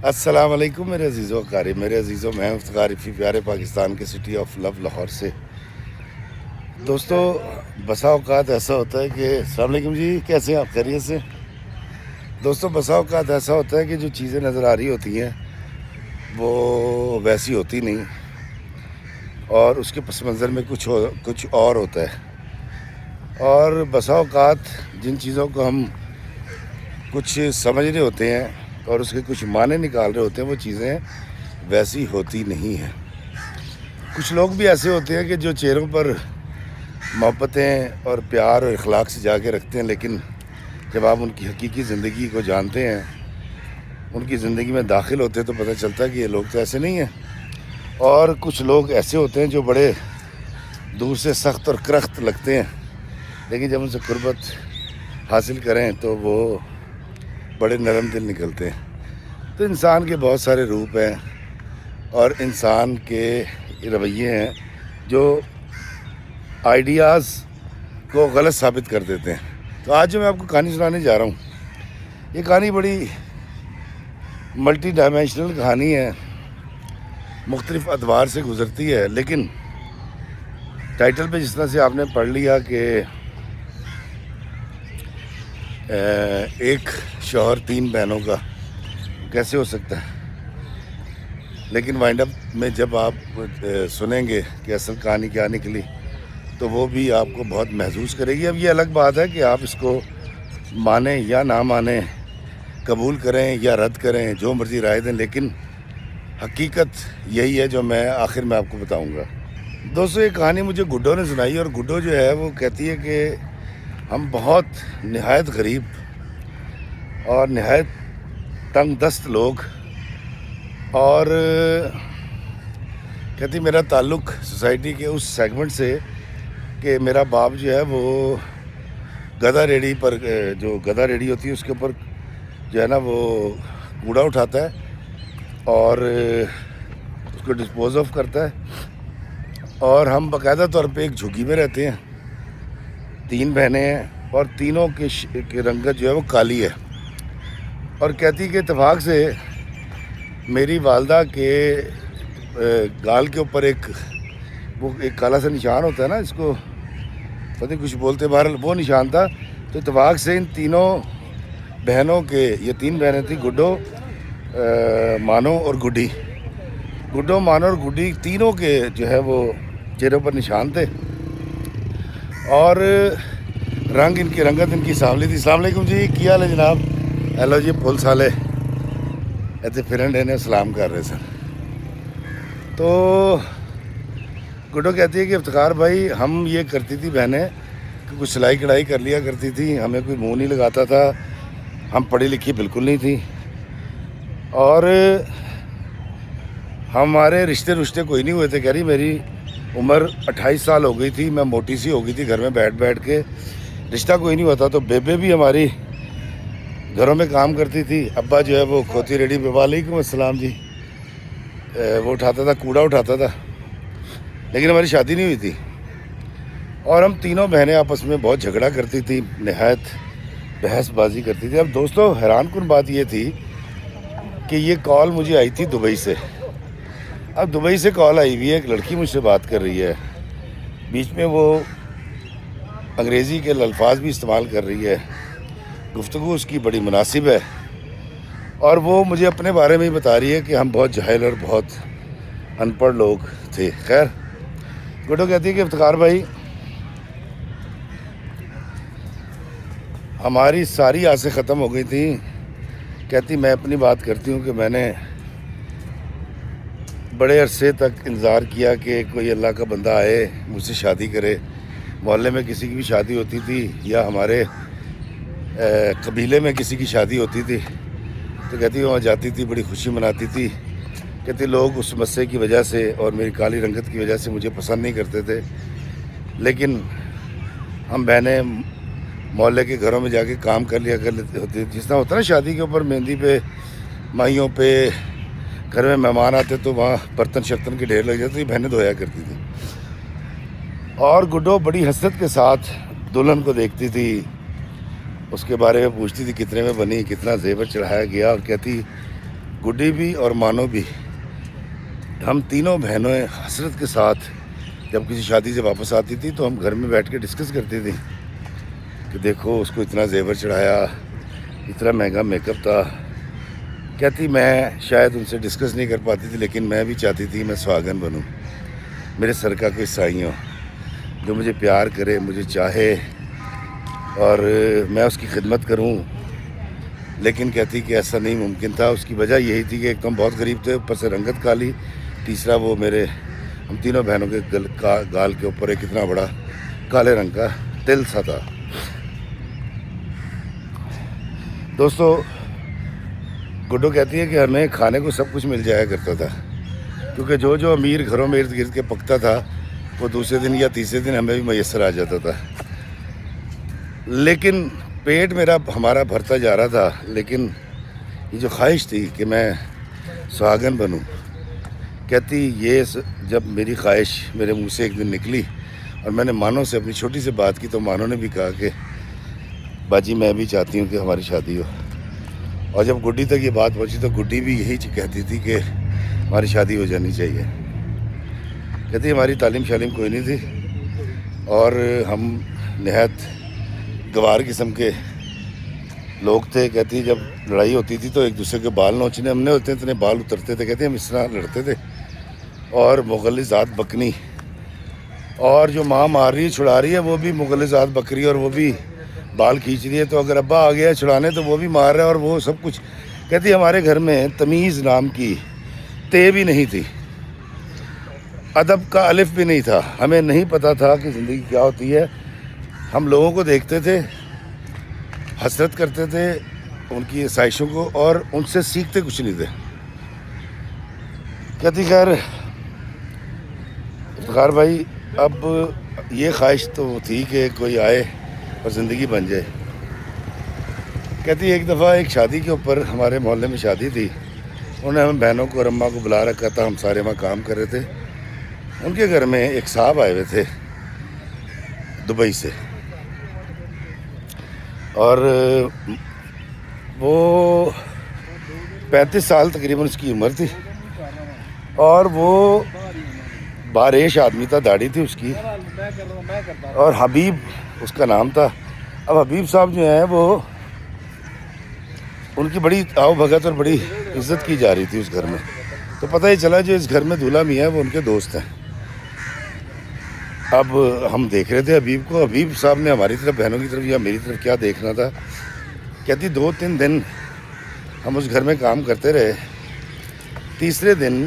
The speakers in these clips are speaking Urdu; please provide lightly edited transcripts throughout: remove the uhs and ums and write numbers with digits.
السلام علیکم میرے عزیزوں اقارب، میرے عزیزوں، میں افتخار رفیع پیارے پاکستان کے سٹی آف لو لاہور سے۔ دوستو، بسا اوقات ایسا ہوتا ہے کہ السلام علیکم جی، کیسے ہیں آپ؟ خیریت سے؟ دوستو، بسا اوقات ایسا ہوتا ہے کہ جو چیزیں نظر آ رہی ہوتی ہیں وہ ویسی ہوتی نہیں، اور اس کے پس منظر میں کچھ اور ہوتا ہے۔ اور بسا اوقات جن چیزوں کو ہم کچھ سمجھ رہے ہوتے ہیں اور اس کے کچھ معنی نکال رہے ہوتے ہیں، وہ چیزیں ویسی ہوتی نہیں ہیں۔ کچھ لوگ بھی ایسے ہوتے ہیں کہ جو چہروں پر محبتیں اور پیار اور اخلاق سے جا کے رکھتے ہیں، لیکن جب آپ ان کی حقیقی زندگی کو جانتے ہیں، ان کی زندگی میں داخل ہوتے ہیں، تو پتہ چلتا ہے کہ یہ لوگ تو ایسے نہیں ہیں۔ اور کچھ لوگ ایسے ہوتے ہیں جو بڑے دور سے سخت اور کرخت لگتے ہیں، لیکن جب ان سے قربت حاصل کریں تو وہ بڑے نرم دل نکلتے ہیں۔ تو انسان کے بہت سارے روپ ہیں اور انسان کے رویے ہیں جو آئیڈیاز کو غلط ثابت کر دیتے ہیں۔ تو آج جو میں آپ کو کہانی سنانے جا رہا ہوں، یہ کہانی بڑی ملٹی ڈائمینشنل کہانی ہے، مختلف ادوار سے گزرتی ہے، لیکن ٹائٹل پہ جس طرح سے آپ نے پڑھ لیا کہ ایک شوہر 3 بہنوں کا کیسے ہو سکتا ہے، لیکن وائنڈ اپ میں جب آپ سنیں گے کہ اصل کہانی کیا نکلی تو وہ بھی آپ کو بہت محظوظ کرے گی۔ اب یہ الگ بات ہے کہ آپ اس کو مانیں یا نہ مانیں، قبول کریں یا رد کریں، جو مرضی رائے دیں، لیکن حقیقت یہی ہے جو میں آخر میں آپ کو بتاؤں گا۔ دوستو، یہ کہانی مجھے گڈو نے سنائی، اور گڈو جو ہے وہ کہتی ہے کہ ہم بہت نہایت غریب اور نہایت تنگ دست لوگ، اور کہتی میرا تعلق سوسائٹی کے اس سیگمنٹ سے کہ میرا باپ جو ہے وہ گدھا ریڑھی پر، جو گدھا ریڑھی ہوتی ہے اس کے اوپر جو ہے نا وہ کوڑا اٹھاتا ہے اور اس کو ڈسپوز آف کرتا ہے، اور ہم باقاعدہ طور پہ ایک جھگی میں رہتے ہیں۔ 3 بہنیں ہیں اور تینوں کی رنگت جو ہے وہ کالی ہے، اور کہتی کہ اتفاق سے میری والدہ کے گال کے اوپر ایک کالا سا نشان ہوتا ہے نا، اس کو پتہ کچھ بولتے، بہرحال وہ نشان تھا۔ تو اتفاق سے ان تینوں بہنوں کے، یہ 3 بہنیں تھیں، گڈو، مانو اور گڈی، گڈو، مانو اور گڈی، تینوں کے جو ہے وہ چہروں پر نشان تھے، اور رنگ ان کی رنگت ان کی سانولی تھی۔ السلام علیکم جی، کیا حال ہے جناب؟ ہیلو جی، پولیس والے ایسے فرینڈ ہیں، سلام کر رہے سر۔ تو گڈو کہتی ہے کہ افتخار بھائی، ہم یہ کرتی تھی بہنیں کہ کچھ سلائی کڑھائی کر لیا کرتی تھی، ہمیں کوئی منہ نہیں لگاتا تھا، ہم پڑھی لکھی بالکل نہیں تھی، اور ہمارے رشتے کوئی نہیں ہوئے تھے۔ کہہ رہی میری عمر 28 سال ہو گئی تھی، میں موٹی سی ہو گئی تھی، گھر میں بیٹھ کے رشتہ کوئی نہیں ہوتا، تو بیبے بھی ہماری گھروں میں کام کرتی تھی، ابا جو ہے وہ کھوتی ریڈی پہ، وعلیکم السلام جی، وہ اٹھاتا تھا، کوڑا اٹھاتا تھا، لیکن ہماری شادی نہیں ہوئی تھی، اور ہم تینوں بہنیں آپس میں بہت جھگڑا کرتی تھی، نہایت بحث بازی کرتی تھی۔ اب دوستو، حیران کن بات یہ تھی کہ یہ کال مجھے آئی تھی دبئی سے۔ اب دبئی سے کال آئی ہوئی ہے، ایک لڑکی مجھ سے بات کر رہی ہے، بیچ میں وہ انگریزی کے الفاظ بھی استعمال کر رہی ہے، گفتگو اس کی بڑی مناسب ہے، اور وہ مجھے اپنے بارے میں ہی بتا رہی ہے کہ ہم بہت جاہل اور بہت ان پڑھ لوگ تھے۔ خیر، گڈو کہتی ہے کہ افتخار بھائی، ہماری ساری آسیں ختم ہو گئی تھیں۔ کہتی میں اپنی بات کرتی ہوں کہ میں نے بڑے عرصے تک انتظار کیا کہ کوئی اللہ کا بندہ آئے، مجھ سے شادی کرے۔ محلے میں کسی کی بھی شادی ہوتی تھی یا ہمارے قبیلے میں کسی کی شادی ہوتی تھی تو کہتی وہاں جاتی تھی، بڑی خوشی مناتی تھی۔ کہتی لوگ اس مسئلے کی وجہ سے اور میری کالی رنگت کی وجہ سے مجھے پسند نہیں کرتے تھے، لیکن ہم بہنیں محلے کے گھروں میں جا کے کام کر لیا کر لیتے ہوتے، جس طرح ہوتا ہے نا شادی کے اوپر مہندی پہ، مائیوں پہ، گھر میں مہمان آتے تو وہاں برتن شرتن کے ڈھیر لگ جاتے، بہنیں دھویا کرتی تھی۔ اور گڈو بڑی حسرت کے ساتھ دلہن کو دیکھتی تھی، اس کے بارے میں پوچھتی تھی کتنے میں بنی، کتنا زیور چڑھایا گیا، اور کہتی گڈی بھی اور مانو بھی، ہم تینوں بہنوں حسرت کے ساتھ جب کسی شادی سے واپس آتی تھی تو ہم گھر میں بیٹھ کے ڈسکس کرتی تھی کہ دیکھو اس کو اتنا زیور چڑھایا، اتنا مہنگا میک اپ تھا. کہتی میں شاید ان سے ڈسکس نہیں کر پاتی تھی، لیکن میں بھی چاہتی تھی میں سہاگن بنوں، میرے سر کا کوئی سائیں ہو جو مجھے پیار کرے، مجھے چاہے اور میں اس کی خدمت کروں. لیکن کہتی کہ ایسا نہیں ممکن تھا. اس کی وجہ یہی تھی کہ ایک تو ہم بہت غریب تھے، اوپر سے رنگت کالی، تیسرا وہ ہم تینوں بہنوں کے گال کے اوپر ایک اتنا بڑا کالے رنگ کا تل سا تھا. دوستو، گڈو کہتی ہے کہ ہمیں کھانے کو سب کچھ مل جایا کرتا تھا، کیونکہ جو امیر گھروں میں ارد گرد کے پکتا تھا وہ دوسرے دن یا تیسرے دن ہمیں بھی میسر آ جاتا تھا. لیکن پیٹ ہمارا بھرتا جا رہا تھا، لیکن یہ جو خواہش تھی کہ میں سہاگن بنوں، کہتی یہ جب میری خواہش میرے منہ سے ایک دن نکلی اور میں نے مانو سے اپنی چھوٹی سی بات کی تو مانو نے بھی کہا کہ باجی میں بھی چاہتی ہوں کہ ہماری شادی ہو. اور جب گڈی تک یہ بات پہنچی تو گڈی بھی یہی کہتی تھی کہ ہماری شادی ہو جانی چاہیے. کہتی ہماری تعلیم شالیم کوئی نہیں تھی اور ہم نہایت گوار قسم کے لوگ تھے. کہتی جب لڑائی ہوتی تھی تو ایک دوسرے کے بال نوچنے ہم نے ہوتے اتنے بال اترتے تھے. کہتے ہم اس طرح لڑتے تھے. اور مغل ذات بکنی، اور جو ماں مار رہی ہے چھڑا رہی ہے وہ بھی مغل ذات بکری اور وہ بھی بال کھینچ رہی ہے، تو اگر ابا آ گیا چھڑانے تو وہ بھی مار رہا ہے اور وہ سب کچھ. کہتی ہمارے گھر میں تمیز نام کی تے بھی نہیں تھی، ادب کا الف بھی نہیں تھا. ہمیں نہیں پتہ تھا کہ زندگی کیا ہوتی ہے. ہم لوگوں کو دیکھتے تھے، حسرت کرتے تھے ان کی آسائشوں کو اور ان سے سیکھتے کچھ نہیں تھے. کہتی خیر افتخار بھائی، اب یہ خواہش تو تھی کہ کوئی آئے اور زندگی بن جائے. کہتی ایک دفعہ ایک شادی کے اوپر، ہمارے محلے میں شادی تھی، انہوں نے ہم بہنوں کو اور اماں کو بلا رکھا تھا. ہم سارے وہاں کام کر رہے تھے. ان کے گھر میں ایک صاحب آئے ہوئے تھے دبئی سے، اور وہ 35 سال تقریباً اس کی عمر تھی اور وہ باریش آدمی تھا، داڑھی تھی اس کی، اور حبیب اس کا نام تھا. اب حبیب صاحب جو ہیں وہ ان کی بڑی آؤ بھگت اور بڑی عزت کی جا رہی تھی اس گھر میں. تو پتہ ہی چلا جو اس گھر میں دولہا میاں ہے وہ ان کے دوست ہیں. اب ہم دیکھ رہے تھے حبیب کو. حبیب صاحب نے ہماری طرف، بہنوں کی طرف یا میری طرف کیا دیکھنا تھا. کہتی 2-3 دن ہم اس گھر میں کام کرتے رہے. تیسرے دن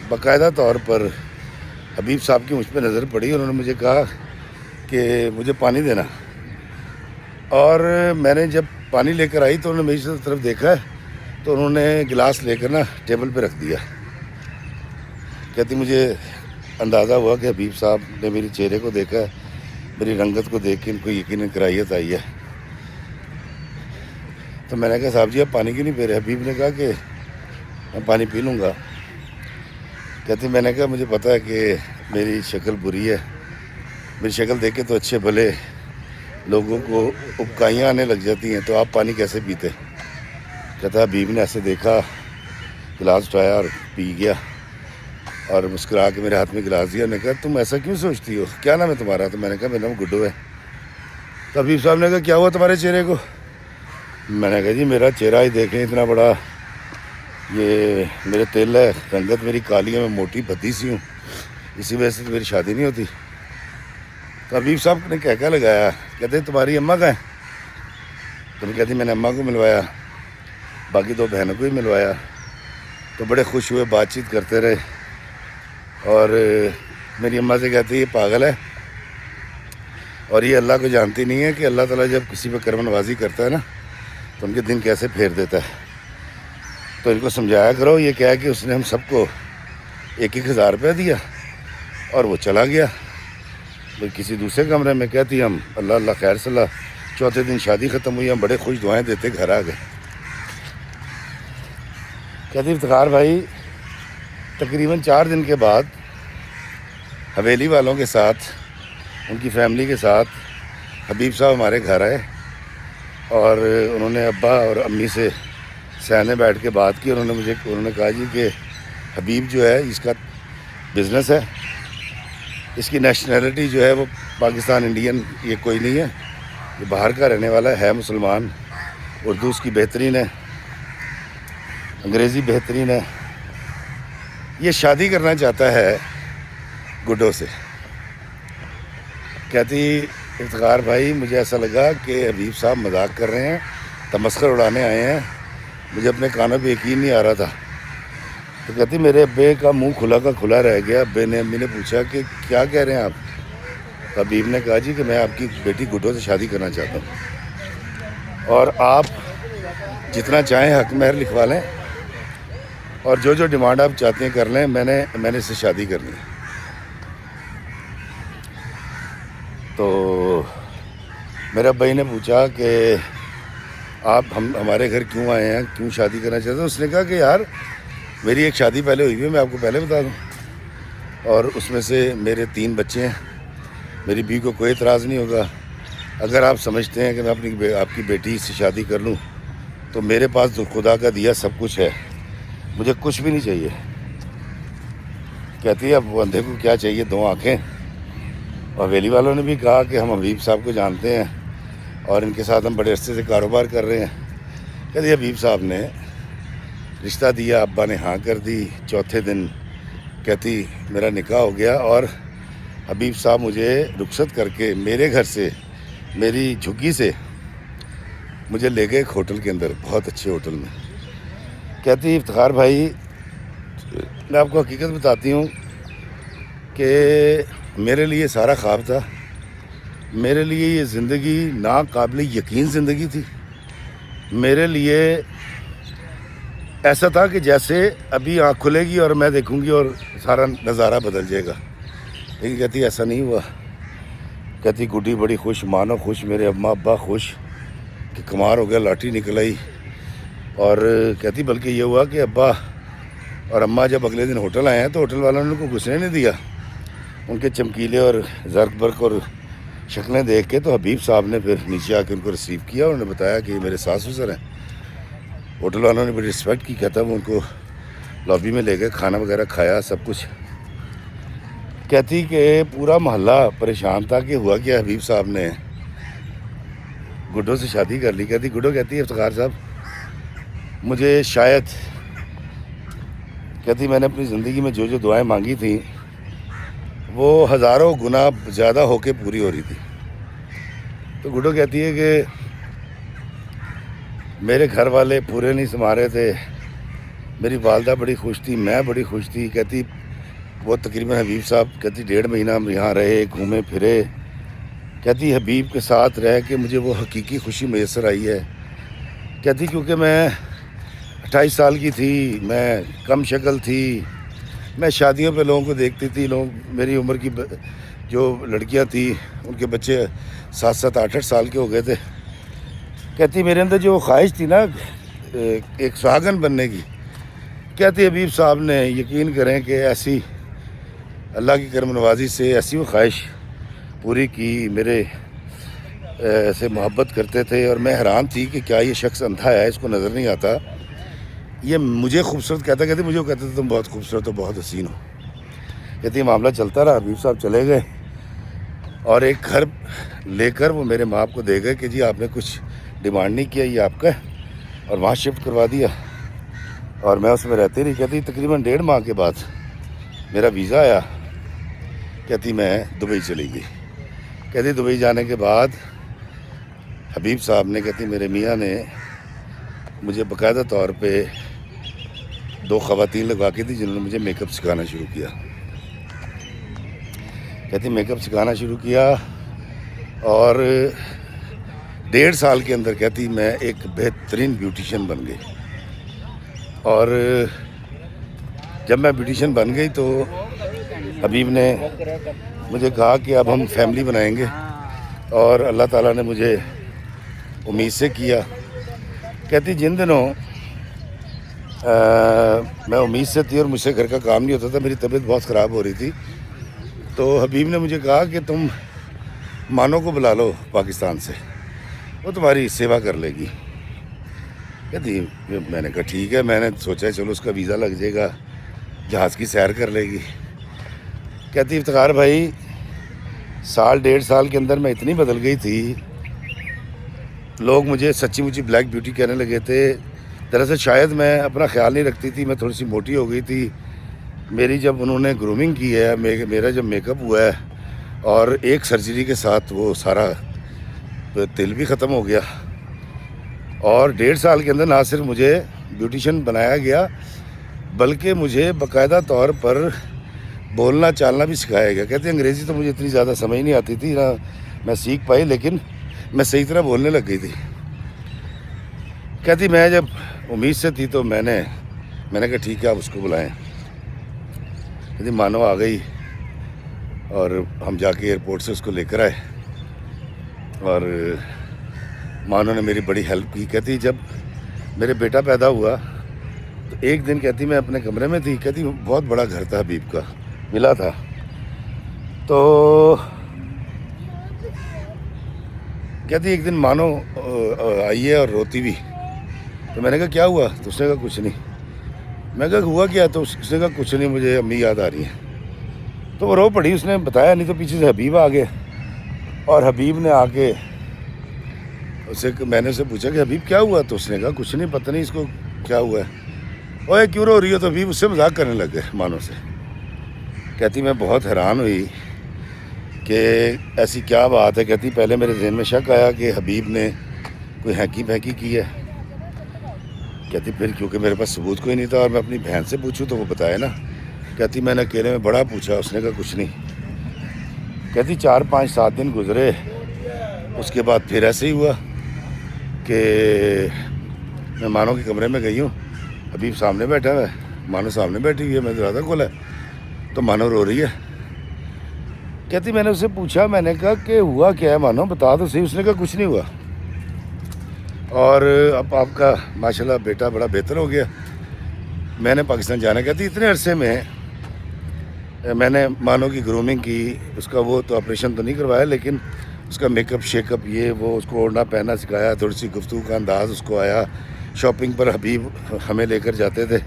باقاعدہ طور پر حبیب صاحب کی مجھ پہ نظر پڑی. انہوں نے مجھے کہا کہ مجھے پانی دینا، اور میں نے جب پانی لے کر آئی تو انہوں نے میری طرف دیکھا تو انہوں نے گلاس لے کر ٹیبل پہ رکھ دیا. کہتی مجھے اندازہ ہوا کہ حبیب صاحب نے میرے چہرے کو دیکھا، میری رنگت کو دیکھ کے ان کو یقیناً کراہیت آئی ہے. تو میں نے کہا صاحب جی آپ پانی کیوں نہیں پی رہے؟ حبیب نے کہا کہ میں پانی پی لوں گا. کہتی میں نے کہا مجھے پتہ ہے کہ میری شکل بری ہے، میری شکل دیکھ کے تو اچھے بھلے لوگوں کو ابکائیاں آنے لگ جاتی ہیں، تو آپ پانی کیسے پیتے؟ کہتا حبیب نے ایسے دیکھا، گلاس اٹھایا اور پی گیا اور مسکرا کے میرے ہاتھ میں گلاس دیا. نے کہا تم ایسا کیوں سوچتی ہو، کیا نام ہے تمہارا؟ تو میں نے کہا میرا نام گڈو ہے. تو حبیب صاحب نے کہا کیا ہوا تمہارے چہرے کو؟ میں نے کہا جی میرا چہرہ ہی دیکھیں، اتنا بڑا یہ میرے تیل ہے، رنگت میری کالی ہے، میں موٹی بھدی سی ہوں، اسی وجہ سے تو میری شادی نہیں ہوتی. تو حبیب صاحب نے کہہ لگایا، کہتے تمہاری اماں کہاں ہے؟ تو میں کہتی میں نے اماں کو ملوایا، باقی 2 بہنوں کو ہی ملوایا. تو بڑے خوش ہوئے، بات چیت کرتے رہے. اور میری اماں سے کہتی یہ پاگل ہے اور یہ اللہ کو جانتی نہیں ہے کہ اللہ تعالیٰ جب کسی پہ کرم نوازی کرتا ہے نا تو ان کے دن کیسے پھیر دیتا ہے. تو ان کو سمجھایا کرو. یہ کہا کہ اس نے ہم سب کو 1,000 روپیہ دیا اور وہ چلا گیا کسی دوسرے کمرے میں. کہتی ہم اللہ اللہ خیر صلاح. چوتھے دن شادی ختم ہوئی، ہم بڑے خوش دعائیں دیتے گھر آ گئے. کہتی افتخار بھائی تقریباً 4 دن کے بعد حویلی والوں کے ساتھ، ان کی فیملی کے ساتھ حبیب صاحب ہمارے گھر آئے اور انہوں نے ابا اور امی سے سیان نے بیٹھ کے بات کی. انہوں نے کہا جی کہ حبیب جو ہے اس کا بزنس ہے, اس کی نیشنلٹی جو ہے وہ پاکستان انڈین یہ کوئی نہیں ہے, یہ باہر کا رہنے والا ہے مسلمان. اردو اس کی بہترین ہے, انگریزی بہترین ہے. یہ شادی کرنا چاہتا ہے گڈو سے. کہتی افتخار بھائی مجھے ایسا لگا کہ حبیب صاحب مذاق کر رہے ہیں, تمسخر اڑانے آئے ہیں, مجھے اپنے کانوں پہ یقین نہیں آ رہا تھا. تو کہتی میرے ابے کا منہ کھلا کا کھلا رہ گیا. ابے نے امی نے پوچھا کہ کیا کہہ رہے ہیں آپ؟ تو حبیب نے کہا جی کہ میں آپ کی بیٹی گڈو سے شادی کرنا چاہتا ہوں, اور آپ جتنا چاہیں حق مہر لکھوا لیں, اور جو ڈیمانڈ آپ چاہتے ہیں کر لیں, میں نے اس سے شادی کرنی ہے. تو میرے ابائی نے پوچھا کہ آپ ہمارے گھر کیوں آئے ہیں, کیوں شادی کرنا چاہتے ہیں؟ اس نے کہا کہ یار میری ایک شادی پہلے ہوئی ہے, میں آپ کو پہلے بتا دوں, اور اس میں سے میرے 3 بچے ہیں. میری بیوی کو کوئی اعتراض نہیں ہوگا. اگر آپ سمجھتے ہیں کہ میں آپ کی بیٹی سے شادی کر لوں تو میرے پاس تو خدا کا دیا سب کچھ ہے, مجھے کچھ بھی نہیں چاہیے. کہتی ہے اب وہ اندھے کو کیا چاہیے, 2 آنکھیں. اور ویلی والوں نے بھی کہا کہ ہم حبیب صاحب کو جانتے ہیں اور ان کے ساتھ ہم بڑے عرصے سے کاروبار کر رہے ہیں. کہتی حبیب صاحب نے رشتہ دیا, ابا نے ہاں کر دی. چوتھے دن کہتی میرا نکاح ہو گیا, اور حبیب صاحب مجھے رخصت کر کے میرے گھر سے, میری جھگی سے مجھے لے گئے ایک ہوٹل کے اندر, بہت اچھے ہوٹل میں. کہتی افتخار بھائی میں آپ کو حقیقت بتاتی ہوں کہ میرے لیے سارا خواب تھا. میرے لیے یہ زندگی ناقابل یقین زندگی تھی. میرے لیے ایسا تھا کہ جیسے ابھی آنکھ کھلے گی اور میں دیکھوں گی اور سارا نظارہ بدل جائے گا. لیکن کہتی ایسا نہیں ہوا. کہتی گڈی بڑی خوش, مانو خوش, میرے اماں ابا خوش کہ کمار ہو گیا, لاٹھی نکل آئی. اور کہتی بلکہ یہ ہوا کہ ابا اور اماں جب اگلے دن ہوٹل آئے ہیں تو ہوٹل والوں نے ان کو گھسنے نہیں دیا. ان کے چمکیلے اور زرق برق اور شکلیں دیکھ کے تو حبیب صاحب نے پھر نیچے آ کے ان کو ریسیو کیا. انہوں نے بتایا کہ یہ میرے ساس سسر ہیں. ہوٹل والوں نے بڑی رسپیکٹ کی. کہتا وہ ان کو لابی میں لے گئے, کھانا وغیرہ کھایا, سب کچھ. کہتی کہ پورا محلہ پریشان تھا کہ ہوا کیا, حبیب صاحب نے گڈو سے شادی کر لی. کہتی گڈو کہتی ہے افتخار صاحب مجھے شاید, کہتی میں نے اپنی زندگی میں جو دعائیں مانگی تھیں وہ ہزاروں گنا زیادہ ہو کے پوری ہو رہی تھی. تو گڈو کہتی ہے کہ میرے گھر والے پورے نہیں سما رہے تھے, میری والدہ بڑی خوش تھی, میں بڑی خوش تھی. کہتی وہ تقریباً حبیب صاحب کہتی 1.5 مہینہ ہم یہاں رہے, گھومے پھرے. کہتی حبیب کے ساتھ رہ کے مجھے وہ حقیقی خوشی میسر آئی ہے. کہتی کیونکہ میں 28 سال کی تھی, میں کم شکل تھی, میں شادیوں پہ لوگوں کو دیکھتی تھی, لوگ میری عمر کی جو لڑکیاں تھیں ان کے بچے 7-7, 8-8 سال کے ہو گئے تھے. کہتی میرے اندر جو خواہش تھی نا ایک سہاگن بننے کی, کہتی حبیب صاحب نے یقین کریں کہ ایسی اللہ کی کرم نوازی سے ایسی وہ خواہش پوری کی. میرے سے محبت کرتے تھے اور میں حیران تھی کہ کیا یہ شخص اندھا ہے, اس کو نظر نہیں آتا, یہ مجھے خوبصورت کہتا. کہتی مجھے وہ کہتے تھے تم بہت خوبصورت ہو, بہت حسین ہو. کہتی معاملہ چلتا رہا. حبیب صاحب چلے گئے اور ایک گھر لے کر وہ میرے ماں کو دے گئے کہ جی آپ نے کچھ ڈیمانڈ نہیں کیا, یہ آپ کا ہے, اور وہاں شفٹ کروا دیا اور میں اس میں رہتی رہی. کہتی تقریباً 1.5 ماہ کے بعد میرا ویزا آیا. کہتی میں دبئی چلی گئی. کہتی دبئی جانے کے بعد حبیب صاحب نے, کہتی میرے میاں نے مجھے باقاعدہ طور پہ 2 خواتین لگوا کے تھی جنہوں نے مجھے میک اپ سکھانا شروع کیا. کہتی میک اپ سکھانا شروع کیا اور 1.5 سال کے اندر کہتی میں ایک بہترین بیوٹیشین بن گئی. اور جب میں بیوٹیشین بن گئی تو حبیب نے مجھے کہا کہ اب ہم فیملی بنائیں گے, اور اللہ تعالیٰ نے مجھے امید سے کیا. کہتی جن دنوں میں امید سے تھی اور مجھ سے گھر کا کام نہیں ہوتا تھا, میری طبیعت بہت خراب ہو رہی تھی, تو حبیب نے مجھے کہا کہ تم مانو کو بلا لو پاکستان سے, وہ تمہاری سیوا کر لے گی. کہتی میں نے کہا ٹھیک ہے، میں نے سوچا چلو اس کا ویزا لگ جائے گا، جہاز کی سیر کر لے گی۔ کہتی افتخار بھائی 1.5 سال کے اندر میں اتنی بدل گئی تھی، لوگ مجھے سچی مچی بلیک بیوٹی کہنے لگے تھے۔ دراصل شاید میں اپنا خیال نہیں رکھتی تھی، میں تھوڑی سی موٹی ہو گئی تھی۔ میری جب انہوں نے گرومنگ کی ہے، میرا جب میک اپ ہوا ہے، اور ایک سرجری کے ساتھ وہ سارا تل بھی ختم ہو گیا، اور 1.5 سال کے اندر نہ صرف مجھے بیوٹیشن بنایا گیا بلکہ مجھے باقاعدہ طور پر بولنا چالنا بھی سکھایا گیا۔ کہتے ہیں انگریزی تو مجھے اتنی زیادہ سمجھ نہیں آتی تھی، نہ میں سیکھ پائی، لیکن میں صحیح طرح بولنے لگ گئی تھی۔ کہتی میں جب امید سے تھی تو میں نے کہا ٹھیک ہے آپ اس کو بلائیں۔ کہتی مانو آ گئی، اور ہم جا کے ایئرپورٹ سے اس کو لے کر آئے، اور مانو نے میری بڑی ہیلپ کی۔ کہتی جب میرے بیٹا پیدا ہوا تو ایک دن کہتی میں اپنے کمرے میں تھی، کہتی بہت بڑا گھر تھا حبیب کا، ملا تھا، تو کہتی ایک دن مانو آئی ہے اور روتی بھی، تو میں نے کہا کیا ہوا؟ تو اس نے کہا کچھ نہیں۔ میں کہا ہوا کیا؟ تو اس نے کہا کچھ نہیں، مجھے امی یاد آ رہی ہیں۔ تو وہ رو پڑی، اس نے بتایا نہیں، تو پیچھے سے حبیب آ گیا، اور حبیب نے آ کے میں نے اسے پوچھا کہ حبیب کیا ہوا؟ تو اس نے کہا کچھ نہیں، پتہ نہیں اس کو کیا ہوا ہے۔ اوے کیوں رو رہی ہو؟ تو حبیب اس سے مذاق کرنے لگ گئے مانو سے۔ کہتی میں بہت حیران ہوئی کہ ایسی کیا بات ہے۔ کہتی پہلے میرے ذہن میں شک آیا کہ حبیب نے کوئی ہینکی پھینکی کی ہے۔ کہتی پھر کیونکہ میرے پاس ثبوت کوئی نہیں تھا، اور میں اپنی بہن سے پوچھوں تو وہ بتایا نا۔ کہتی میں نے اکیلے میں بڑا پوچھا، اس نے کہا کچھ نہیں۔ کہتی 4-5-7 دن گزرے، اس کے بعد پھر ایسے ہی ہوا کہ میں مانو کے کمرے میں گئی ہوں، حبیب سامنے بیٹھا ہوا ہے، مانو سامنے بیٹھی ہوئی ہے، میں دروازہ کھولا ہے تو مانو رو رہی ہے۔ کہتی میں نے اسے پوچھا، میں نے کہا کہ ہوا کیا ہے مانو، بتا تو صحیح۔ اس نے کہا کچھ نہیں ہوا، اور اب آپ کا ماشاءاللہ بیٹا بڑا بہتر ہو گیا، میں نے پاکستان جانا۔ کہتی اتنے عرصے میں میں نے مانو کی گرومنگ کی، اس کا وہ تو آپریشن تو نہیں کروایا، لیکن اس کا میک اپ شیک اپ یہ وہ، اس کو اوڑھنا پہننا سکھایا، تھوڑی سی گفتگو کا انداز اس کو آیا، شاپنگ پر حبیب ہمیں لے کر جاتے تھے۔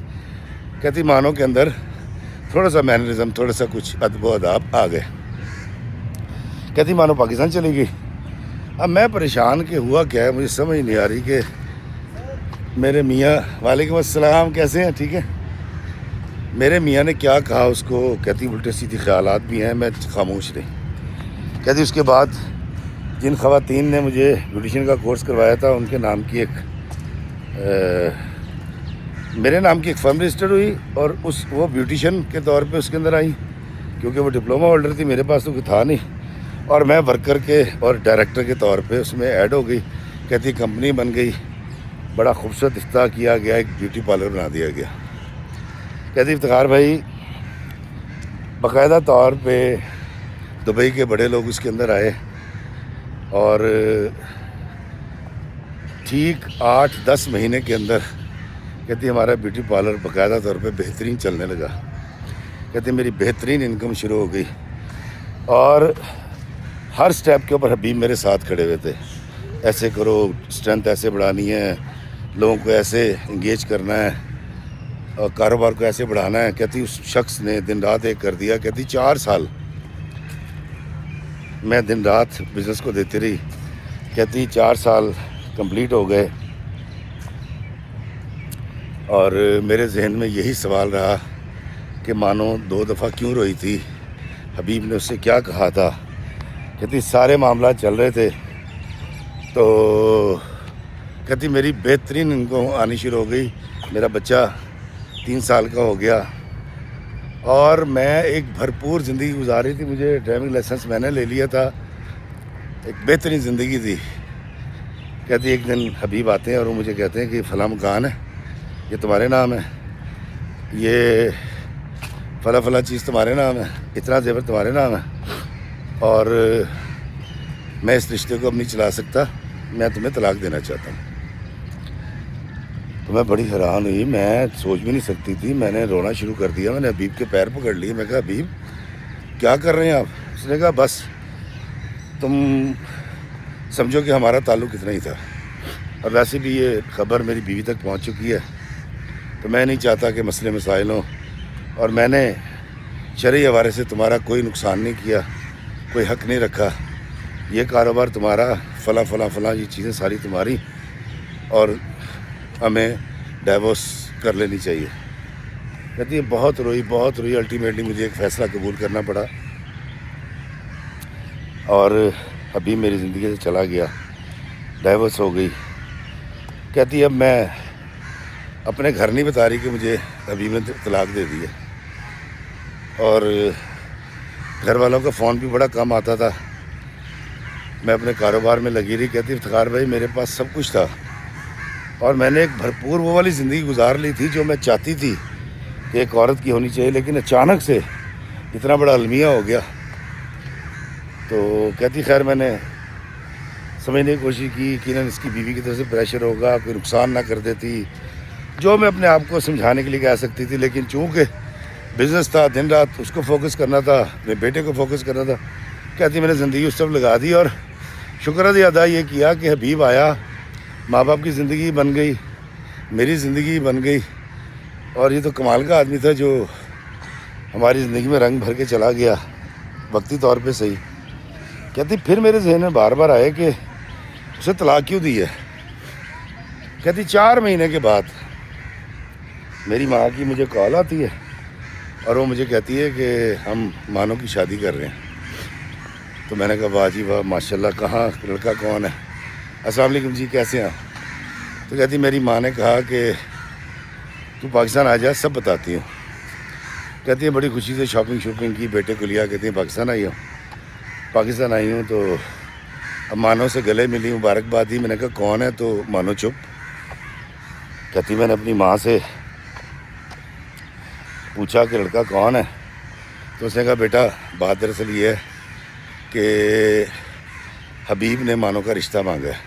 کہتی مانو کے اندر تھوڑا سا مینرزم، تھوڑا سا کچھ ادب و آداب آ گئے۔ کہتی مانو پاکستان چلی گئی۔ اب میں پریشان کہ ہوا کیا ہے، مجھے سمجھ نہیں آ رہی کہ میرے میاں، وعلیکم السلام، کیسے ہیں؟ ٹھیک ہے۔ میرے میاں نے کیا کہا اس کو؟ کہتی الٹے سیدھی خیالات بھی ہیں، میں خاموش رہی۔ کہتی اس کے بعد جن خواتین نے مجھے بیوٹیشن کا کورس کروایا تھا، ان کے نام کی میرے نام کی ایک فرم رجسٹر ہوئی، اور وہ بیوٹیشن کے طور پہ اس کے اندر آئی، کیونکہ وہ ڈپلومہ ہولڈر تھی، میرے پاس تو کوئی تھا نہیں، اور میں ورکر کے اور ڈائریکٹر کے طور پہ اس میں ایڈ ہو گئی۔ کہتی کمپنی بن گئی، بڑا خوبصورت افتتاح کیا گیا، ایک بیوٹی پارلر بنا دیا گیا۔ کہتی افتخار بھائی باقاعدہ طور پہ دبئی کے بڑے لوگ اس کے اندر آئے، اور ٹھیک 8-10 مہینے کے اندر کہتی ہمارا بیوٹی پارلر باقاعدہ طور پہ بہترین چلنے لگا۔ کہتی میری بہترین انکم شروع ہو گئی، اور ہر سٹیپ کے اوپر حبیب میرے ساتھ کھڑے ہوئے تھے، ایسے کرو، اسٹرینتھ ایسے بڑھانی ہے، لوگوں کو ایسے انگیج کرنا ہے، اور کاروبار کو ایسے بڑھانا ہے۔ کہتی اس شخص نے دن رات ایک کر دیا۔ کہتی 4 سال میں دن رات بزنس کو دیتی رہی۔ کہتی 4 سال کمپلیٹ ہو گئے، اور میرے ذہن میں یہی سوال رہا کہ مانو 2 دفعہ کیوں روئی تھی، حبیب نے اس سے کیا کہا تھا۔ کہتی سارے معاملات چل رہے تھے، تو کہتی میری بہترین انکم آنی شروع ہو گئی، میرا بچہ 3 سال کا ہو گیا، اور میں ایک بھرپور زندگی گزار رہی تھی۔ مجھے ڈرائیونگ لائسنس میں نے لے لیا تھا، ایک بہترین زندگی تھی۔ کہتی ایک دن حبیب آتے ہیں اور وہ مجھے کہتے ہیں کہ فلاں مکان ہے، یہ تمہارے نام ہے، یہ فلاں فلاں چیز تمہارے نام ہے، اتنا زیور تمہارے نام ہے، اور میں اس رشتے کو اب نہیں چلا سکتا، میں تمہیں طلاق دینا چاہتا ہوں۔ تو میں بڑی حیران ہوئی، میں سوچ بھی نہیں سکتی تھی، میں نے رونا شروع کر دیا۔ میں نے حبیب کے پیر پکڑ لیے، میں کہا حبیب کیا کر رہے ہیں آپ؟ اس نے کہا بس تم سمجھو کہ ہمارا تعلق اتنا ہی تھا۔ اور ویسے بھی یہ خبر میری بیوی تک پہنچ چکی ہے، تو میں نہیں چاہتا کہ مسئلے مسائل ہوں، اور میں نے شرعی حوالے سے تمہارا کوئی نقصان نہیں کیا، کوئی حق نہیں رکھا، یہ کاروبار تمہارا، فلاں فلاں فلاں یہ چیزیں ساری تمہاری، اور ہمیں ڈائیورس کر لینی چاہیے۔ کہتی ہے بہت روئی، الٹیمیٹلی مجھے ایک فیصلہ قبول کرنا پڑا، اور ابھی میری زندگی سے چلا گیا، ڈائیورس ہو گئی۔ کہتی ہے اب میں اپنے گھر نہیں بتا رہی کہ مجھے حبیب نے طلاق دے دی ہے، اور گھر والوں کا فون بھی بڑا کم آتا تھا، میں اپنے کاروبار میں لگی رہی۔ کہتی افتخار بھائی میرے پاس سب کچھ تھا، اور میں نے ایک بھرپور وہ والی زندگی گزار لی تھی جو میں چاہتی تھی کہ ایک عورت کی ہونی چاہیے، لیکن اچانک سے اتنا بڑا المیہ ہو گیا۔ تو کہتی خیر میں نے سمجھنے کی کوشش کی کہ اس کی بیوی کی طرف سے پریشر ہوگا، کوئی نقصان نہ کر دیتی، جو میں اپنے آپ کو سمجھانے کے لیے کہہ سکتی تھی، لیکن چونکہ بزنس تھا، دن رات اس کو فوکس کرنا تھا، اپنے بیٹے کو فوکس کرنا تھا۔ کہتی میں نے زندگی اس طرف لگا دی، اور شکر ادا یہ کیا کہ حبیب آیا، ماں باپ کی زندگی بن گئی، میری زندگی بن گئی، اور یہ تو کمال کا آدمی تھا جو ہماری زندگی میں رنگ بھر کے چلا گیا، وقتی طور پہ صحیح۔ کہتی پھر میرے ذہن میں بار بار آئے کہ اسے طلاق کیوں دی ہے۔ کہتی 4 مہینے کے بعد میری ماں کی مجھے کال آتی ہے، اور وہ مجھے کہتی ہے کہ ہم مانو کی شادی کر رہے ہیں۔ تو میں نے کہا واہ جی واہ ماشاء اللہ، کہاں لڑکا کون ہے؟ السلام علیکم جی، کیسے ہیں؟ تو کہتی میری ماں نے کہا کہ تو پاکستان آ جا، سب بتاتی ہوں۔ کہتی ہے بڑی خوشی سے شاپنگ کی، بیٹے کو لیا، کہتی ہیں پاکستان آئی ہوں، تو اب مانو سے گلے ملی، مبارکباد دی۔ میں نے کہا کون ہے؟ تو مانو چپ۔ کہتی میں نے اپنی ماں سے پوچھا کہ لڑکا کون ہے، تو اس نے کہا بیٹا بات دراصل یہ ہے کہ حبیب نے مانو کا رشتہ مانگا ہے،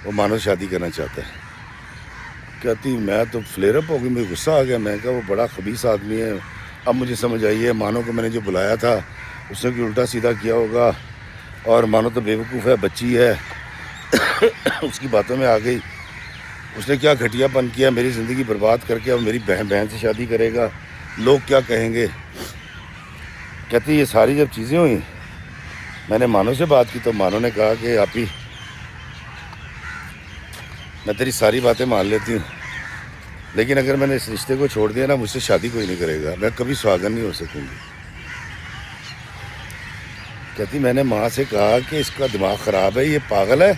وہ مانو سے شادی کرنا چاہتا ہے۔ کہتی میں تو فلیئر اپ ہو گئی، مجھے غصہ آ گیا۔ میں کہا وہ بڑا خبیث آدمی ہے، اب مجھے سمجھ آئی ہے مانو کو میں نے جو بلایا تھا اس نے کوئی الٹا سیدھا کیا ہوگا، اور مانو تو بیوقوف ہے، بچی ہے، اس کی باتوں میں آ گئی۔ اس نے کیا گھٹیا پن کیا، میری زندگی برباد کر کے اب میری بہن سے شادی کرے گا، لوگ کیا کہیں گے۔ کہتی یہ ساری جب چیزیں ہوئیں، میں نے مانو سے بات کی تو مانو نے کہا کہ آپ ہی میں تیری ساری باتیں مان لیتی ہوں، لیکن اگر میں نے اس رشتے کو چھوڑ دیا نا، مجھ سے شادی کوئی نہیں کرے گا، میں کبھی سہاگن نہیں ہو سکوں گی۔ کہتی میں نے ماں سے کہا کہ اس کا دماغ خراب ہے، یہ پاگل ہے،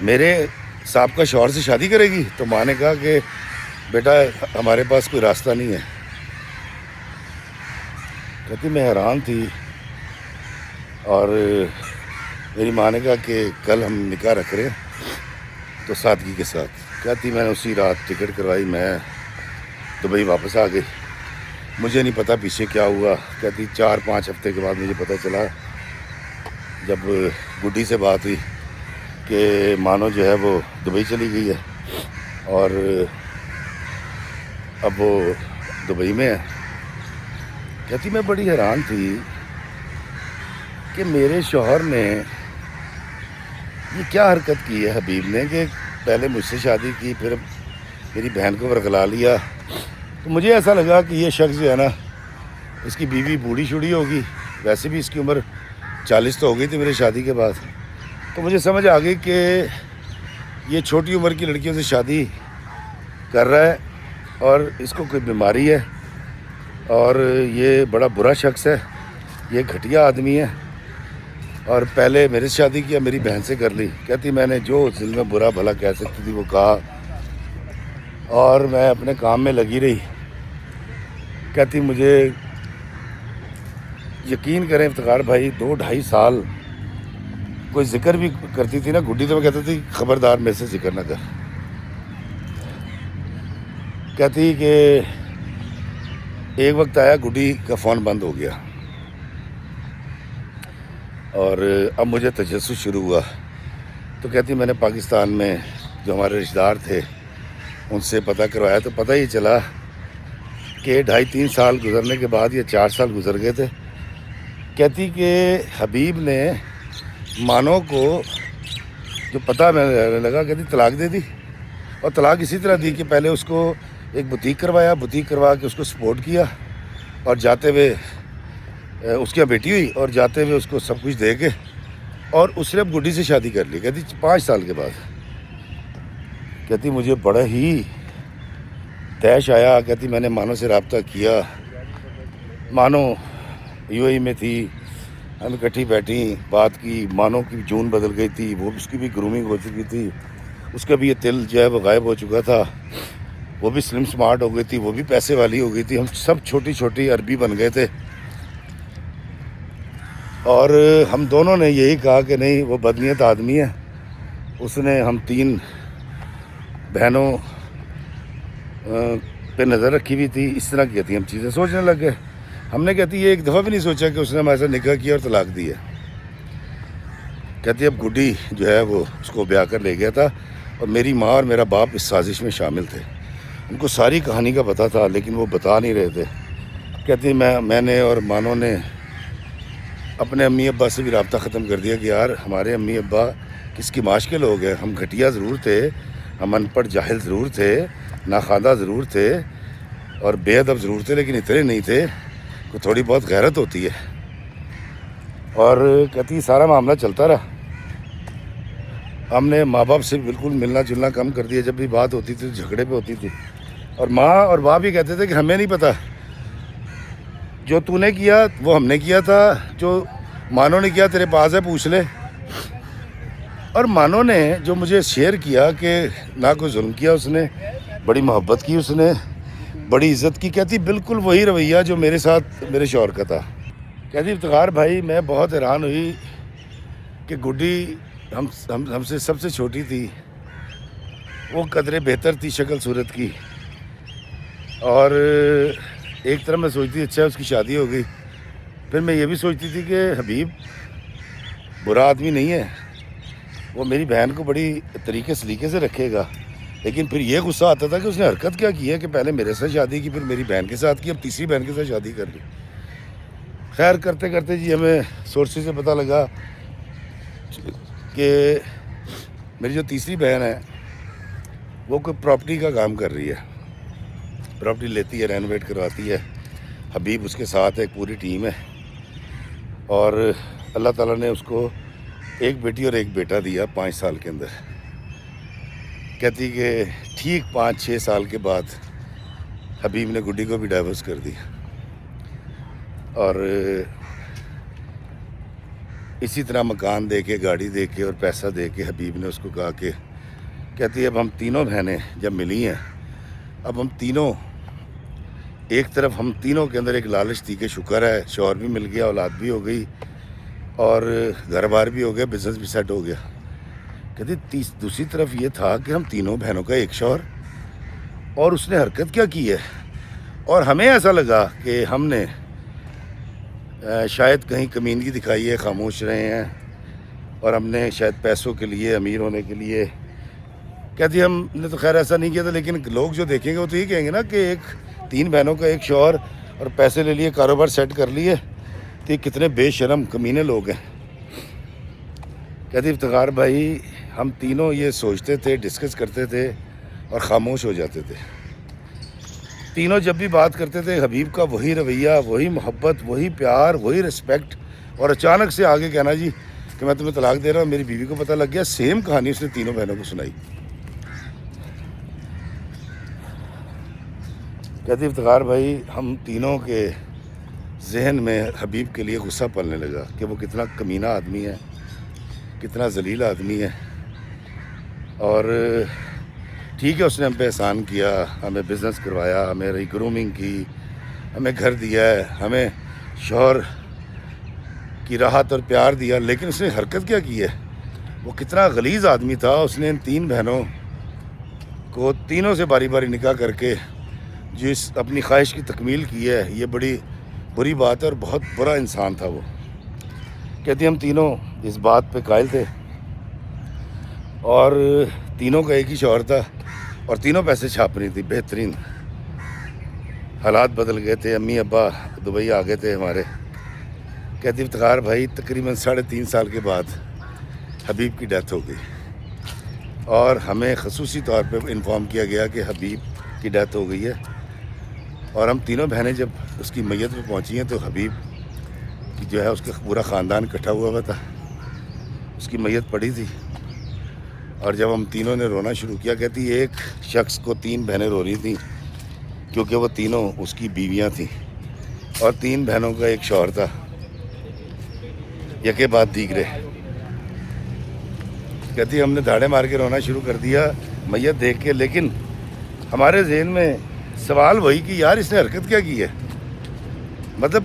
میرے صاحب کا شوہر سے شادی کرے گی؟ تو ماں نے کہا کہ بیٹا ہمارے پاس کوئی راستہ نہیں ہے۔ کہتی میں حیران تھی، اور میری ماں نے کہا کہ کل ہم نکاح رکھ رہے ہیں، تو سادگی کے ساتھ۔ کہتی میں نے اسی رات ٹکٹ کروائی، میں دبئی واپس آ گئی، مجھے نہیں پتہ پیچھے کیا ہوا۔ کہتی 4-5 ہفتے کے بعد مجھے پتہ چلا، جب گڈی سے بات ہوئی کہ مانو جو ہے وہ دبئی چلی گئی ہے، اور اب وہ دبئی میں ہے۔ کہتی میں بڑی حیران تھی کہ میرے شوہر نے یہ کیا حرکت کی ہے حبیب نے، کہ پہلے مجھ سے شادی کی، پھر میری بہن کو ورغلا لیا۔ تو مجھے ایسا لگا کہ یہ شخص جو ہے نا، اس کی بیوی بوڑھی شوڑھی ہوگی، ویسے بھی اس کی عمر 40 تو ہو گئی تھی میری شادی کے بعد۔ تو مجھے سمجھ آ گئی کہ یہ چھوٹی عمر کی لڑکیوں سے شادی کر رہا ہے، اور اس کو کوئی بیماری ہے، اور یہ بڑا برا شخص ہے، یہ گھٹیا آدمی ہے، اور پہلے میرے سے شادی کیا، میری بہن سے کر لی۔ کہتی میں نے جو دل میں برا بھلا کہہ سکتی تھی وہ کہا، اور میں اپنے کام میں لگی رہی۔ کہتی مجھے یقین کریں افتخار بھائی، 2-2.5 سال کوئی ذکر بھی کرتی تھی نا گڈی، تو میں کہتا تھی خبردار میرے سے ذکر نہ کر۔ کہتی کہ ایک وقت آیا گڈی کا فون بند ہو گیا، اور اب مجھے تجسس شروع ہوا۔ تو کہتی میں نے پاکستان میں جو ہمارے رشتہ دار تھے ان سے پتہ کروایا، تو پتہ ہی چلا کہ 2.5-3 سال گزرنے کے بعد یہ 4 سال گزر گئے تھے۔ کہتی کہ حبیب نے مانو کو جو پتہ میں لگا کہتی طلاق دے دی، اور طلاق اسی طرح دی کہ پہلے اس کو ایک بوتیک کروایا، بوتیک کروا کے اس کو سپورٹ کیا، اور جاتے ہوئے اس کی بیٹی ہوئی، اور جاتے ہوئے اس کو سب کچھ دے کے، اور اس نے اب گڈی سے شادی کر لی، کہتی 5 سال کے بعد۔ کہتی مجھے بڑا ہی تیش آیا، کہتی میں نے مانو سے رابطہ کیا، مانو UAE میں تھی، ہم اکٹھی بیٹھی، بات کی، مانو کی جون بدل گئی تھی، وہ اس کی بھی گرومنگ ہو چکی تھی، اس کا بھی یہ تل جو ہے وہ غائب ہو چکا تھا، وہ بھی سلم سمارٹ ہو گئی تھی، وہ بھی پیسے والی ہو گئی تھی، ہم سب چھوٹی چھوٹی عربی بن گئے تھے، اور ہم دونوں نے یہی کہا کہ نہیں وہ بدنیت آدمی ہے، اس نے ہم 3 بہنوں پہ نظر رکھی ہوئی تھی، اس طرح کی تھی، ہم چیزیں سوچنے لگ گئے۔ ہم نے کہتی یہ ایک دفعہ بھی نہیں سوچا کہ اس نے ہمارے ساتھ نکاح کیا اور طلاق دی ہے۔ کہتی اب گڈی جو ہے وہ اس کو بیاہ کر لے گیا تھا، اور میری ماں اور میرا باپ اس سازش میں شامل تھے، ان کو ساری کہانی کا پتہ تھا لیکن وہ بتا نہیں رہے تھے۔ کہتی میں نے اور مانو نے اپنے امی ابا سے بھی رابطہ ختم کر دیا کہ یار ہمارے امی ابا کس کی معاش کے لوگ ہیں، ہم گھٹیا ضرور تھے، ہم ان پڑھ جاہل ضرور تھے، ناخواندہ ضرور تھے، اور بے ادب ضرور تھے، لیکن اتنے نہیں تھے کہ تھوڑی بہت غیرت ہوتی ہے۔ اور کہتی سارا معاملہ چلتا رہا، ہم نے ماں باپ سے بالکل ملنا جلنا کم کر دیا، جب بھی بات ہوتی تھی تو جھگڑے پہ ہوتی تھی، اور ماں اور باپ بھی کہتے تھے کہ ہمیں نہیں پتہ، جو تو نے کیا وہ ہم نے کیا تھا، جو مانو نے کیا تیرے پاس ہے پوچھ لے۔ اور مانو نے جو مجھے شیئر کیا کہ نہ کوئی ظلم کیا اس نے، بڑی محبت کی اس نے، بڑی عزت کی، کہتی بالکل وہی رویہ جو میرے ساتھ میرے شوہر کا تھا۔ کہتی افتخار بھائی میں بہت حیران ہوئی کہ گڈی ہم سے سب سے چھوٹی تھی، وہ قدرے بہتر تھی شکل صورت کی، اور ایک طرح میں سوچتی اچھا اس کی شادی ہو گئی، پھر میں یہ بھی سوچتی تھی کہ حبیب برا آدمی نہیں ہے، وہ میری بہن کو بڑی طریقے سلیقے سے رکھے گا، لیکن پھر یہ غصہ آتا تھا کہ اس نے حرکت کیا کی ہے کہ پہلے میرے ساتھ شادی کی، پھر میری بہن کے ساتھ کی، اب تیسری بہن کے ساتھ شادی کر لی۔ خیر کرتے کرتے جی ہمیں سورسز سے پتہ لگا کہ میری جو تیسری بہن ہے وہ کوئی پراپرٹی کا کام کر رہی ہے، پراپرٹی لیتی ہے، رینوویٹ کرواتی ہے، حبیب اس کے ساتھ ایک پوری ٹیم ہے، اور اللہ تعالیٰ نے اس کو ایک بیٹی اور ایک بیٹا دیا 5 سال کے اندر۔ کہتی کہ ٹھیک 5-6 سال کے بعد حبیب نے گڈی کو بھی ڈائیورس کر دیا، اور اسی طرح مکان دے کے، گاڑی دے کے اور پیسہ دے کے حبیب نے اس کو کہا کہ کہتی اب ہم تینوں بہنیں جب ملی ہیں، اب ہم تینوں ایک طرف ہم تینوں کے اندر ایک لالچ تھی کہ شکر ہے شوہر بھی مل گیا، اولاد بھی ہو گئی، اور گھر بار بھی ہو گیا، بزنس بھی سیٹ ہو گیا۔ کہتی دوسری طرف یہ تھا کہ ہم تینوں بہنوں کا ایک شوہر، اور اس نے حرکت کیا کی ہے، اور ہمیں ایسا لگا کہ ہم نے شاید کہیں کمینگی دکھائی ہے، خاموش رہے ہیں، اور ہم نے شاید پیسوں کے لیے، امیر ہونے کے لیے۔ کہتی ہم نے تو خیر ایسا نہیں کیا تھا، لیکن لوگ جو دیکھیں گے وہ تو یہ کہیں گے نا کہ 3 بہنوں کا ایک شوہر، اور پیسے لے لیے، کاروبار سیٹ کر لیے، تو یہ کتنے بے شرم کمینے لوگ ہیں۔ کہتی افتخار بھائی ہم تینوں یہ سوچتے تھے، ڈسکس کرتے تھے، اور خاموش ہو جاتے تھے۔ تینوں جب بھی بات کرتے تھے حبیب کا وہی رویہ، وہی محبت، وہی پیار، وہی رسپیکٹ، اور اچانک سے آگے کہنا جی کہ میں تمہیں طلاق دے رہا ہوں، میری بیوی کو پتہ لگ گیا، سیم کہانی اس نے تینوں بہنوں کو سنائی۔ کہتی افتخار بھائی ہم تینوں کے ذہن میں حبیب کے لیے غصہ پلنے لگا کہ وہ کتنا کمینہ آدمی ہے، کتنا ذلیل آدمی ہے، اور ٹھیک ہے اس نے ہم پہ احسان کیا، ہمیں بزنس کروایا، ہمیں گرومنگ کی، ہمیں گھر دیا ہے، ہمیں شوہر کی راحت اور پیار دیا، لیکن اس نے حرکت کیا کی ہے، وہ کتنا غلیظ آدمی تھا۔ اس نے ان 3 بہنوں کو تینوں سے باری باری نکاح کر کے جس اپنی خواہش کی تکمیل کی ہے، یہ بڑی بری بات ہے، اور بہت برا انسان تھا وہ۔ کہتی ہم تینوں اس بات پہ قائل تھے، اور تینوں کا ایک ہی شوہر تھا، اور تینوں پیسے چھاپ رہی تھی بہترین۔ حالات بدل گئے تھے، امی ابا دبئی آ گئے تھے ہمارے۔ کہتی افتخار بھائی تقریباً 3.5 سال کے بعد حبیب کی ڈیتھ ہو گئی۔ اور ہمیں خصوصی طور پہ انفارم کیا گیا کہ حبیب کی ڈیتھ ہو گئی ہے، اور ہم تینوں بہنیں جب اس کی میت پہ پہنچی ہیں تو حبیب کی جو ہے اس کا پورا خاندان اکٹھا ہوا تھا، اس کی میت پڑی تھی، اور جب ہم تینوں نے رونا شروع کیا، کہتی ایک شخص کو 3 بہنیں رو رہی تھیں کیونکہ وہ تینوں اس کی بیویاں تھیں، اور 3 بہنوں کا ایک شوہر تھا، یکے بعد دیگرے۔ کہتی ہم نے دھاڑے مار کے رونا شروع کر دیا میت دیکھ کے، لیکن ہمارے ذہن میں سوال وہی کہ یار اس نے حرکت کیا کی ہے۔ مطلب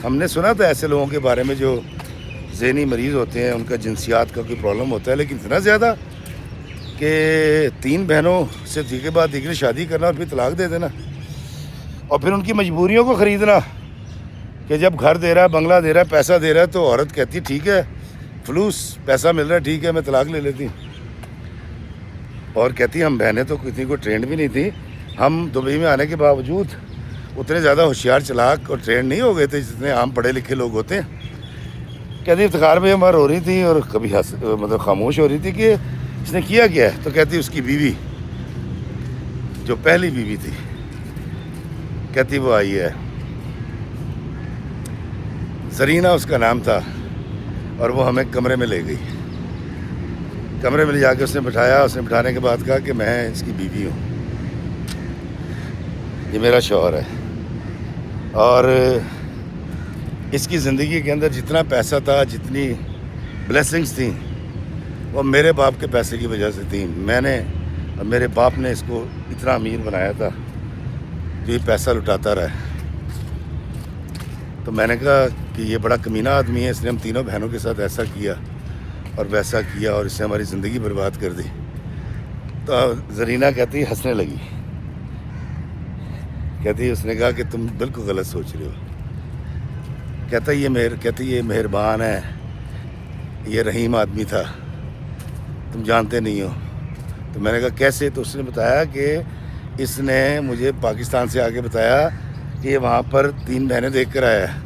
ہم نے سنا تھا ایسے لوگوں کے بارے میں جو ذہنی مریض ہوتے ہیں، ان کا جنسیات کا کوئی پرابلم ہوتا ہے، لیکن اتنا زیادہ کہ 3 بہنوں سے کے بعد دیگرے شادی کرنا اور پھر طلاق دے دینا، اور پھر ان کی مجبوریوں کو خریدنا کہ جب گھر دے رہا ہے، بنگلہ دے رہا ہے، پیسہ دے رہا ہے، تو عورت کہتی ہے ٹھیک ہے فلوس پیسہ مل رہا ہے، ٹھیک ہے میں طلاق لے لیتی ہوں۔ اور کہتی ہم بہنیں تو کسی کو ٹرینڈ بھی نہیں تھی، ہم دبئی میں آنے کے باوجود اتنے زیادہ ہوشیار چلاک اور ٹرینڈ نہیں ہو گئے تھے جتنے عام پڑھے لکھے لوگ ہوتے ہیں۔ کہتی افتخار بھائی ہمارا رو رہی تھی اور کبھی مطلب خاموش ہو رہی تھی کہ اس نے کیا ہے، تو کہتی اس کی بیوی جو پہلی بیوی تھی، کہتی وہ آئی ہے، زرینہ اس کا نام تھا، اور وہ ہمیں کمرے میں لے گئی۔ کمرے میں لے جا کے اس نے بٹھایا، اس نے بٹھانے کے بعد کہا کہ میں اس کی بیوی ہوں، یہ میرا شوہر ہے، اور اس کی زندگی کے اندر جتنا پیسہ تھا، جتنی بلیسنگز تھیں، وہ میرے باپ کے پیسے کی وجہ سے تھیں۔ میں نے اور میرے باپ نے اس کو اتنا امیر بنایا تھا کہ یہ پیسہ لٹاتا رہا۔ تو میں نے کہا کہ یہ بڑا کمینہ آدمی ہے، اس نے ہم تینوں بہنوں کے ساتھ ایسا کیا اور ویسا کیا، اور اس نے ہماری زندگی برباد کر دی۔ تو زرینہ کہتی ہنسنے لگی، کہتی اس نے کہا کہ تم بالکل غلط سوچ رہے ہو۔ کہتی یہ مہربان ہے، یہ رحیم آدمی تھا، تم جانتے نہیں ہو۔ تو میں نے کہا کیسے؟ تو اس نے بتایا کہ اس نے مجھے پاکستان سے آگے بتایا کہ یہ وہاں پر 3 بہنیں دیکھ کر آیا ہے،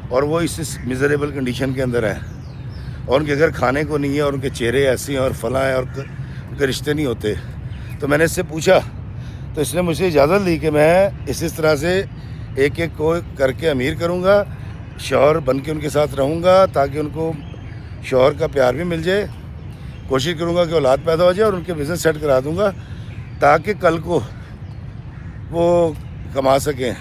اور وہ اس میزریبل کنڈیشن کے اندر ہیں، اور ان کے گھر کھانے کو نہیں ہے، اور ان کے چہرے ایسے ہیں اور فلاں ہیں، اور ان کے رشتے نہیں ہوتے۔ تو میں نے اس سے پوچھا، تو اس نے مجھے اجازت دی کہ میں اس طرح سے ایک ایک کو کر کے امیر کروں گا، شوہر بن کے ان کے ساتھ رہوں گا تاکہ ان کو شوہر کا پیار بھی مل جائے، کوشش کروں گا کہ اولاد پیدا ہو جائے، اور ان کے بزنس سیٹ کرا دوں گا تاکہ کل کو وہ کما سکیں۔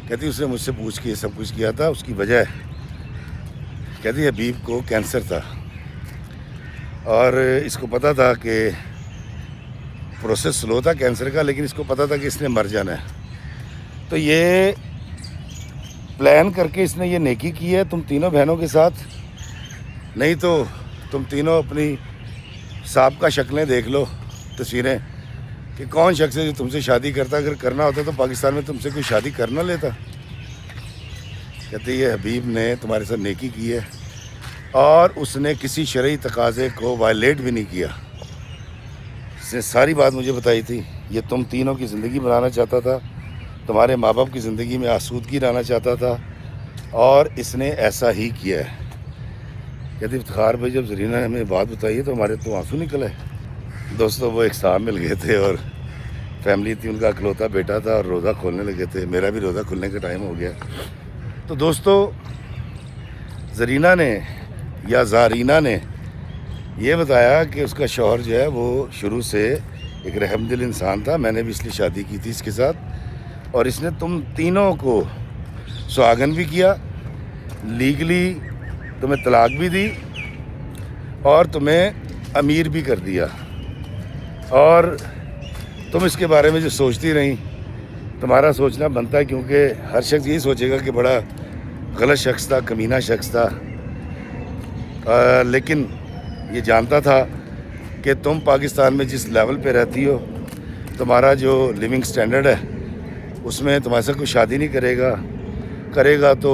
کہتی اس نے مجھ سے پوچھ کے یہ سب کچھ کیا تھا، اس کی وجہ کہتی حبیب کو کینسر تھا، اور اس کو پتہ تھا کہ پروسیس سلو تھا کینسر کا، لیکن اس کو پتہ تھا کہ اس نے مر جانا ہے۔ تو یہ پلان کر کے اس نے یہ نیکی کی ہے تم تینوں بہنوں کے ساتھ، نہیں تو تم تینوں اپنی سابقہ شکلیں دیکھ لو، تصویریں، کہ کون شخص ہے جو تم سے شادی کرتا، اگر کرنا ہوتا تو پاکستان میں تم سے کوئی شادی کرنا لیتا۔ کہتے یہ حبیب نے تمہارے ساتھ نیکی کی ہے، اور اس نے کسی شرعی تقاضے کو وائلیٹ بھی نہیں کیا، اس نے ساری بات مجھے بتائی تھی۔ یہ تم تینوں کی زندگی بنانا چاہتا تھا، تمہارے ماں باپ کی زندگی میں آسودگی لانا چاہتا تھا، اور اس نے ایسا ہی کیا ہے۔ کہتے افتخار بھائی جب زرینہ نے ہمیں بات بتائی ہے تو ہمارے تو آنسو نکل ہے۔ دوستوں وہ ایک ساتھ مل گئے تھے، اور فیملی تھی، ان کا اکلوتا بیٹا تھا، اور روزہ کھولنے لگے تھے، میرا بھی روزہ کھلنے کا ٹائم ہو گیا۔ تو دوستو زرینہ نے یا زارینہ نے یہ بتایا کہ اس کا شوہر جو ہے وہ شروع سے ایک رحم دل انسان تھا، میں نے بھی اس لیے شادی کی تھی اس کے ساتھ، اور اس نے تم تینوں کو سہاگن بھی کیا، لیگلی تمہیں طلاق بھی دی، اور تمہیں امیر بھی کر دیا، اور تم اس کے بارے میں جو سوچتی رہیں، تمہارا سوچنا بنتا ہے، کیونکہ ہر شخص یہی سوچے گا کہ بڑا غلط شخص تھا، کمینہ شخص تھا، لیکن یہ جانتا تھا کہ تم پاکستان میں جس لیول پہ رہتی ہو، تمہارا جو لیونگ سٹینڈرڈ ہے اس میں تمہارے سے کوئی شادی نہیں کرے گا تو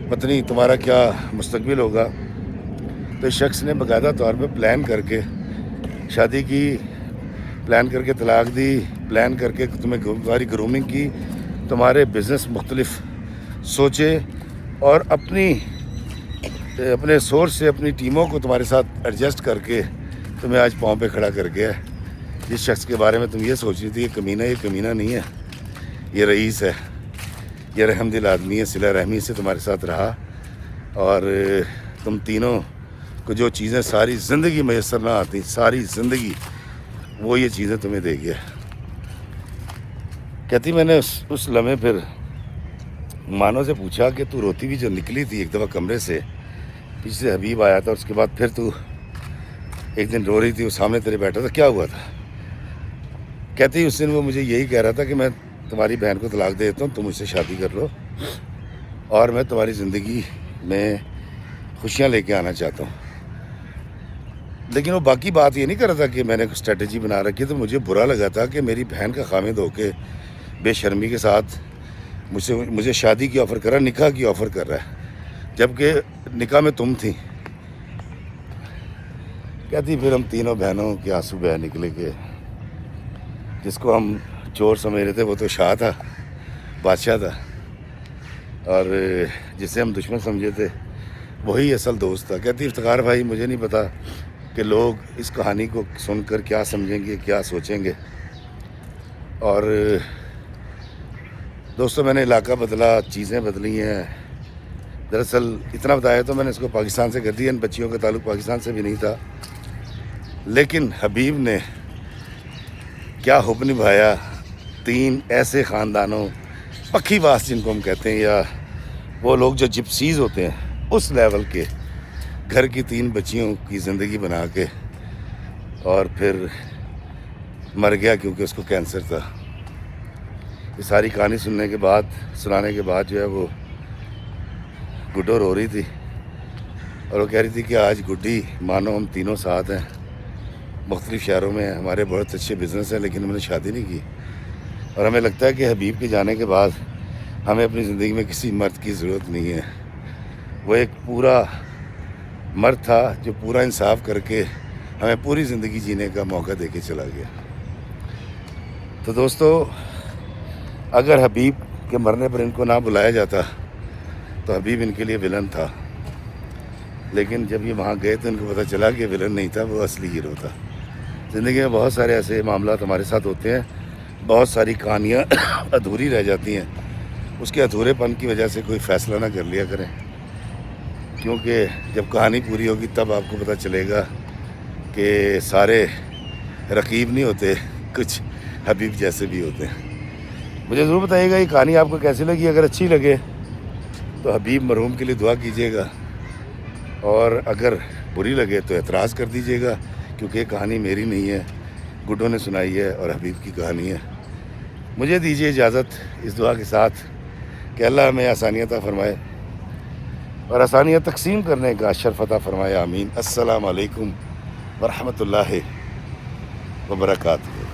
پتہ نہیں تمہارا کیا مستقبل ہوگا۔ تو اس شخص نے باقاعدہ طور پہ پلان کر کے شادی کی، پلان کر کے طلاق دی، پلان کر کے تمہاری گرومنگ کی، تمہارے بزنس مختلف سوچے، اور اپنے سورس سے اپنی ٹیموں کو تمہارے ساتھ ایڈجسٹ کر کے تمہیں آج پاؤں پہ کھڑا کر گیا ہے. جس شخص کے بارے میں تم یہ سوچ رہی تھی یہ کمینہ نہیں ہے, یہ رئیس ہے, یہ رحم دل آدمی ہے, صلہ رحمی سے تمہارے ساتھ رہا, اور تم تینوں کو جو چیزیں ساری زندگی میسر نہ آتی, ساری زندگی, وہ یہ چیزیں تمہیں دے گیا. کہتی میں نے اس لمحے پھر مانو سے پوچھا کہ تو روتی بھی جو نکلی تھی ایک دفعہ کمرے سے, پیچھے سے حبیب آیا تھا, اس کے بعد پھر تو ایک دن رو رہی تھی, وہ سامنے تیرے بیٹھا تھا, کیا ہوا تھا؟ کہتی اس دن وہ مجھے یہی کہہ رہا تھا کہ میں تمہاری بہن کو طلاق دے دیتا ہوں, تم مجھ سے شادی کر لو اور میں تمہاری زندگی میں خوشیاں لے کے آنا چاہتا ہوں. لیکن وہ باقی بات یہ نہیں کر رہا تھا کہ میں نے ایک اسٹریٹجی بنا رکھی, تو مجھے برا لگا تھا کہ میری بہن کا خامد ہو کے بے شرمی کے ساتھ مجھے شادی کی آفر کر رہا ہے, نکاح کی آفر کر رہا ہے, جبکہ نکاح میں تم تھی. کہتی پھر ہم تینوں بہنوں کے آنسو بہہ نکلے کہ جس کو ہم چور سمجھ رہے تھے وہ تو شاہ تھا, بادشاہ تھا, اور جسے ہم دشمن سمجھے تھے وہی اصل دوست تھا. کہتی افتخار بھائی مجھے نہیں پتا کہ لوگ اس کہانی کو سن کر کیا سمجھیں گے, کیا سوچیں گے. اور دوستوں میں نے علاقہ بدلا, چیزیں بدلی ہیں. دراصل اتنا بتایا تو میں نے اس کو پاکستان سے کر دیا, ان بچیوں کا تعلق پاکستان سے بھی نہیں تھا, لیکن حبیب نے کیا حب نبھایا. 3 ایسے خاندانوں, پکی باس جن کو ہم کہتے ہیں, یا وہ لوگ جو جپسیز ہوتے ہیں, اس لیول کے گھر کی 3 بچیوں کی زندگی بنا کے, اور پھر مر گیا کیونکہ اس کو کینسر تھا. یہ ساری کہانی سنانے کے بعد جو ہے وہ گڈو رو رہی تھی, اور وہ کہہ رہی تھی کہ آج گڈی مانو ہم تینوں ساتھ ہیں, مختلف شہروں میں ہیں, ہمارے بہت اچھے بزنس ہیں, لیکن ہم نے شادی نہیں کی, اور ہمیں لگتا ہے کہ حبیب کے جانے کے بعد ہمیں اپنی زندگی میں کسی مرد کی ضرورت نہیں ہے. وہ ایک پورا مرد تھا جو پورا انصاف کر کے ہمیں پوری زندگی جینے کا موقع دے کے چلا گیا. تو دوستو, اگر حبیب کے مرنے پر ان کو نہ بلایا جاتا تو حبیب ان کے لیے ولن تھا, لیکن جب یہ وہاں گئے تو ان کو پتہ چلا کہ ولن نہیں تھا, وہ اصلی ہیرو تھا. زندگی میں بہت سارے ایسے معاملات ہمارے ساتھ ہوتے ہیں, بہت ساری کہانیاں ادھوری رہ جاتی ہیں. اس کے ادھورے پن کی وجہ سے کوئی فیصلہ نہ کر لیا کریں, کیونکہ جب کہانی پوری ہوگی تب آپ کو پتہ چلے گا کہ سارے رقیب نہیں ہوتے, کچھ حبیب جیسے بھی ہوتے ہیں. مجھے ضرور بتائیے گا یہ کہانی آپ کو کیسی لگی. اگر اچھی لگے تو حبیب مرحوم کے لیے دعا کیجیے گا, اور اگر بری لگے تو اعتراض کر دیجیے گا, کیونکہ یہ کہانی میری نہیں ہے, گڈو نے سنائی ہے اور حبیب کی کہانی ہے. مجھے دیجیے اجازت اس دعا کے ساتھ کہ اللہ ہمیں آسانیت عطا فرمائے اور آسانیت تقسیم کرنے کا شرف عطا فرمائے. آمین. السلام علیکم ورحمۃ اللہ وبرکاتہ.